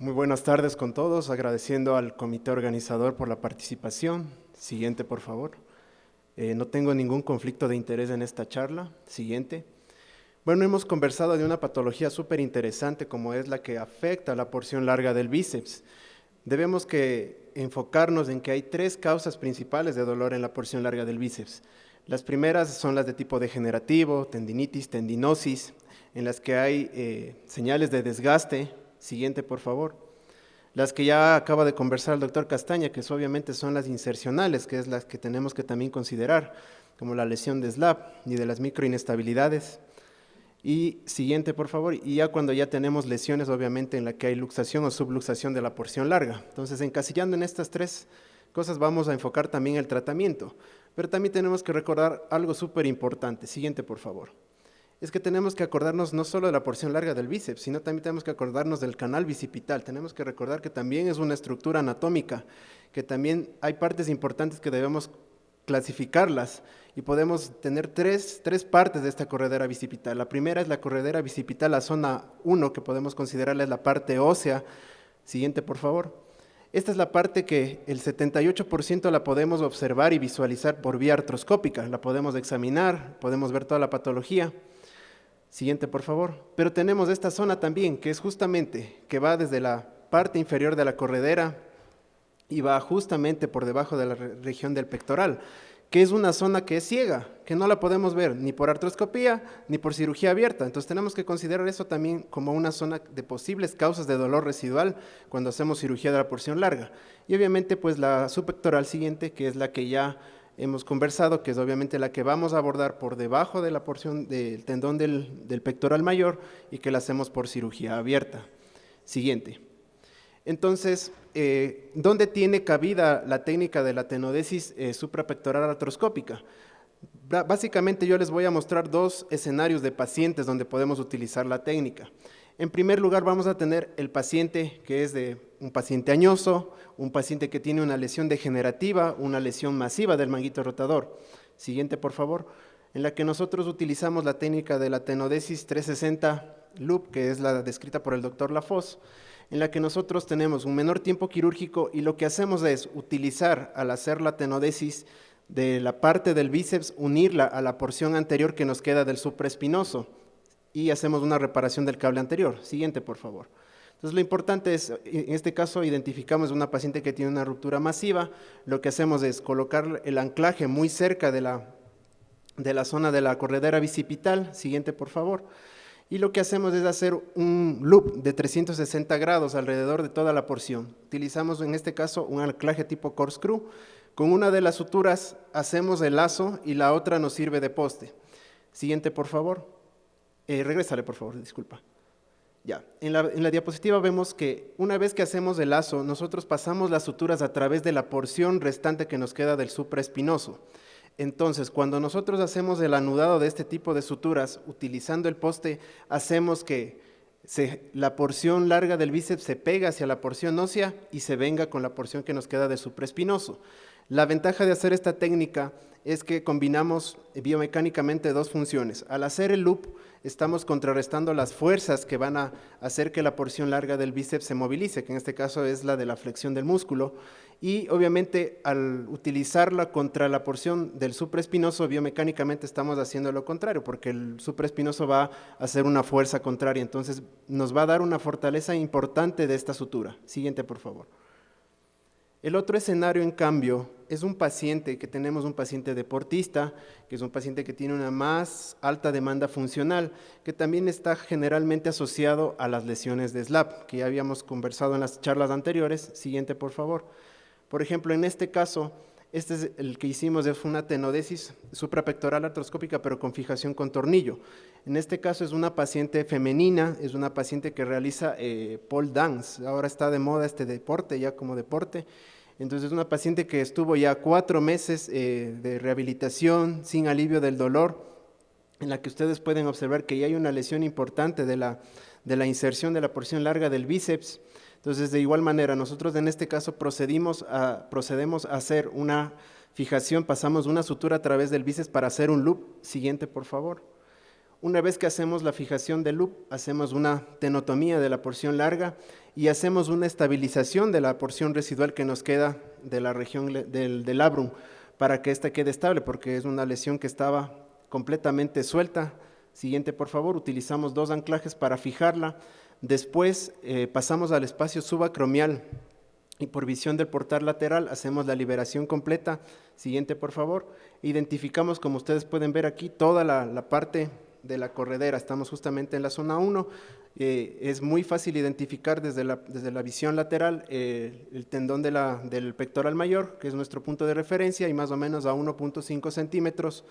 Muy buenas tardes con todos, agradeciendo al comité organizador por la participación. Siguiente, por favor. No tengo ningún conflicto de interés en esta charla. Siguiente. Bueno, hemos conversado de una patología súper interesante como es la que afecta a la porción larga del bíceps. Debemos enfocarnos en que hay tres causas principales de dolor en la porción larga del bíceps. Las primeras son las de tipo degenerativo, tendinitis, tendinosis, en las que hay señales de desgaste. Siguiente, por favor. Las que ya acaba de conversar el doctor Castaña, que obviamente son las insercionales, que es las que tenemos que también considerar, como la lesión de SLAP y de las microinestabilidades. Y siguiente, por favor, y ya cuando ya tenemos lesiones, obviamente, en la que hay luxación o subluxación de la porción larga. Entonces, encasillando en estas tres cosas, vamos a enfocar también el tratamiento. Pero también tenemos que recordar algo súper importante. Siguiente, por favor. Es que tenemos que acordarnos no solo de la porción larga del bíceps, sino también tenemos que acordarnos del canal bicipital. Tenemos que recordar que también es una estructura anatómica, que también hay partes importantes que debemos clasificarlas y podemos tener tres partes de esta corredera bicipital. La primera es la corredera bicipital, la zona 1, que podemos considerarla la parte ósea. Siguiente, por favor. Esta es la parte que el 78% la podemos observar y visualizar por vía artroscópica. La podemos examinar, podemos ver toda la patología. Siguiente, por favor. Pero tenemos esta zona también, que es justamente, que va desde la parte inferior de la corredera y va justamente por debajo de la región del pectoral, que es una zona que es ciega, que no la podemos ver ni por artroscopía ni por cirugía abierta. Entonces tenemos que considerar eso también como una zona de posibles causas de dolor residual cuando hacemos cirugía de la porción larga. Y obviamente pues la subpectoral siguiente, que es la que ya hemos conversado, que es obviamente la que vamos a abordar por debajo de la porción del tendón del pectoral mayor y que la hacemos por cirugía abierta. Siguiente. Entonces, ¿dónde tiene cabida la técnica de la tenodesis suprapectoral artroscópica? Básicamente yo les voy a mostrar dos escenarios de pacientes donde podemos utilizar la técnica. En primer lugar vamos a tener el paciente que es de un paciente añoso, un paciente que tiene una lesión degenerativa, una lesión masiva del manguito rotador. Siguiente, por favor, en la que nosotros utilizamos la técnica de la tenodesis 360 loop, que es la descrita por el doctor Lafosse, en la que nosotros tenemos un menor tiempo quirúrgico y lo que hacemos es utilizar, al hacer la tenodesis de la parte del bíceps, unirla a la porción anterior que nos queda del supraespinoso y hacemos una reparación del cable anterior. Siguiente, por favor. Entonces, lo importante es, en este caso, identificamos una paciente que tiene una ruptura masiva. Lo que hacemos es colocar el anclaje muy cerca de la zona de la corredera bicipital. Siguiente, por favor. Y lo que hacemos es hacer un loop de 360 grados alrededor de toda la porción. Utilizamos, en este caso, un anclaje tipo corkscrew. Con una de las suturas hacemos el lazo y la otra nos sirve de poste. Siguiente, por favor. Regrésale, por favor, disculpa. Ya, en la diapositiva vemos que una vez que hacemos el lazo, nosotros pasamos las suturas a través de la porción restante que nos queda del supraespinoso. Entonces, cuando nosotros hacemos el anudado de este tipo de suturas, utilizando el poste, hacemos que la porción larga del bíceps se pega hacia la porción ósea y se venga con la porción que nos queda del supraespinoso. La ventaja de hacer esta técnica es que combinamos biomecánicamente dos funciones. Al hacer el loop, estamos contrarrestando las fuerzas que van a hacer que la porción larga del bíceps se movilice, que en este caso es la de la flexión del músculo, y obviamente al utilizarla contra la porción del supraespinoso, biomecánicamente estamos haciendo lo contrario, porque el supraespinoso va a hacer una fuerza contraria, entonces nos va a dar una fortaleza importante de esta sutura. Siguiente, por favor. El otro escenario, en cambio, es un paciente que tenemos, un paciente deportista, que es un paciente que tiene una más alta demanda funcional, que también está generalmente asociado a las lesiones de SLAP, que ya habíamos conversado en las charlas anteriores. Siguiente, por favor. Por ejemplo, en este caso, este es el que hicimos, es una tenodesis suprapectoral artroscópica, pero con fijación con tornillo. En este caso es una paciente femenina, es una paciente que realiza pole dance. Ahora está de moda este deporte, ya como deporte. Entonces es una paciente que estuvo ya 4 meses de rehabilitación sin alivio del dolor, en la que ustedes pueden observar que ya hay una lesión importante de la inserción de la porción larga del bíceps. Entonces, de igual manera, nosotros en este caso procedemos a hacer una fijación, pasamos una sutura a través del bíceps para hacer un loop. Siguiente, por favor. Una vez que hacemos la fijación del loop, hacemos una tenotomía de la porción larga y hacemos una estabilización de la porción residual que nos queda de la región del labrum para que ésta quede estable, porque es una lesión que estaba completamente suelta. Siguiente, por favor. Utilizamos 2 anclajes para fijarla. Después pasamos al espacio subacromial y por visión del portal lateral hacemos la liberación completa. Siguiente, por favor. Identificamos, como ustedes pueden ver aquí, toda la parte de la corredera. Estamos justamente en la zona 1. Es muy fácil identificar desde la visión lateral el tendón del pectoral mayor, que es nuestro punto de referencia, y más o menos a 1.5 centímetros.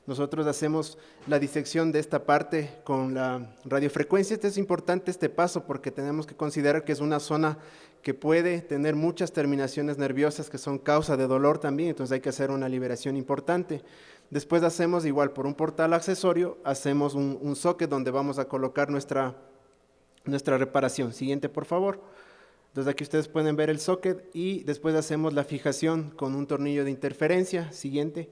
Nosotros hacemos la disección de esta parte con la radiofrecuencia. Es importante este paso porque tenemos que considerar que es una zona que puede tener muchas terminaciones nerviosas que son causa de dolor también, entonces hay que hacer una liberación importante. Después hacemos igual por un portal accesorio, hacemos un socket donde vamos a colocar nuestra reparación. Siguiente, por favor. Entonces aquí ustedes pueden ver el socket y después hacemos la fijación con un tornillo de interferencia. Siguiente.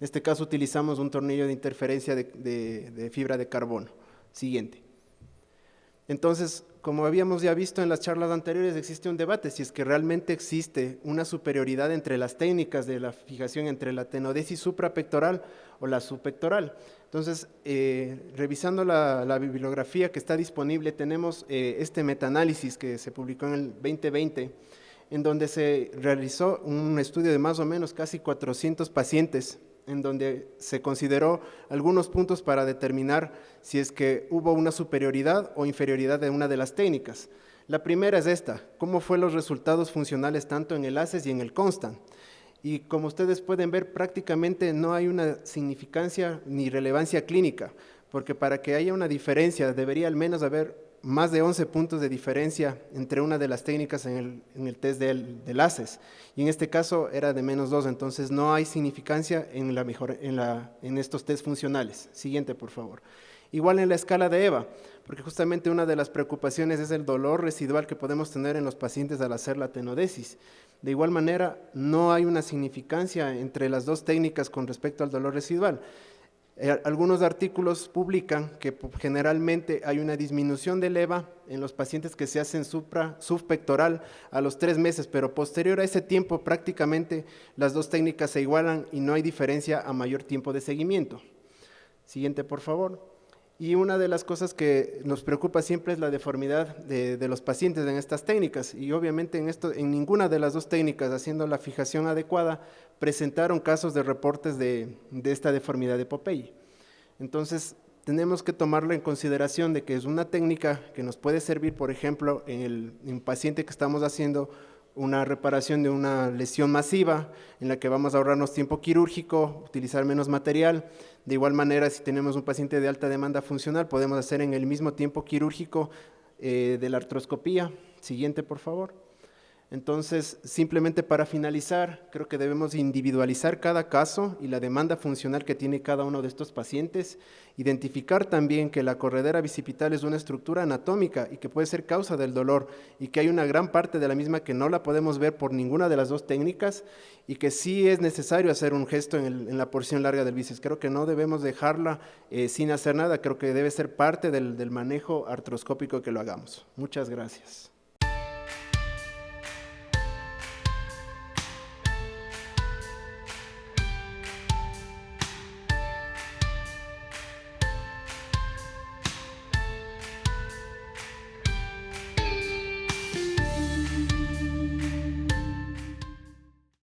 En este caso utilizamos un tornillo de interferencia de fibra de carbono. Siguiente. Entonces, como habíamos ya visto en las charlas anteriores, existe un debate si es que realmente existe una superioridad entre las técnicas de la fijación entre la tenodesis suprapectoral o la subpectoral. Entonces, revisando la bibliografía que está disponible, tenemos este metaanálisis que se publicó en el 2020, en donde se realizó un estudio de más o menos casi 400 pacientes, en donde se consideró algunos puntos para determinar si es que hubo una superioridad o inferioridad de una de las técnicas. La primera es esta: cómo fue los resultados funcionales tanto en el ACES y en el CONSTANT. Y como ustedes pueden ver, prácticamente no hay una significancia ni relevancia clínica, porque para que haya una diferencia debería al menos haber más de 11 puntos de diferencia entre una de las técnicas en el test del ACES, y en este caso era de menos 2, entonces no hay significancia en estos test funcionales. Siguiente, por favor. Igual en la escala de EVA, porque justamente una de las preocupaciones es el dolor residual que podemos tener en los pacientes al hacer la tenodesis. De igual manera, no hay una significancia entre las dos técnicas con respecto al dolor residual. Algunos artículos publican que generalmente hay una disminución del EVA en los pacientes que se hacen subpectoral a los 3 meses, pero posterior a ese tiempo prácticamente las dos técnicas se igualan y no hay diferencia a mayor tiempo de seguimiento. Siguiente, por favor. Y una de las cosas que nos preocupa siempre es la deformidad de los pacientes en estas técnicas, y obviamente en ninguna de las dos técnicas, haciendo la fijación adecuada, presentaron casos de reportes de esta deformidad de Popeye. Entonces, tenemos que tomarlo en consideración de que es una técnica que nos puede servir, por ejemplo, en un paciente que estamos haciendo una reparación de una lesión masiva, en la que vamos a ahorrarnos tiempo quirúrgico, utilizar menos material. De igual manera, si tenemos un paciente de alta demanda funcional, podemos hacer en el mismo tiempo quirúrgico de la artroscopía. Siguiente, por favor. Entonces, simplemente para finalizar, creo que debemos individualizar cada caso y la demanda funcional que tiene cada uno de estos pacientes, identificar también que la corredera bicipital es una estructura anatómica y que puede ser causa del dolor, y que hay una gran parte de la misma que no la podemos ver por ninguna de las dos técnicas, y que sí es necesario hacer un gesto en la porción larga del bíceps. Creo que no debemos dejarla sin hacer nada, creo que debe ser parte del manejo artroscópico que lo hagamos. Muchas gracias.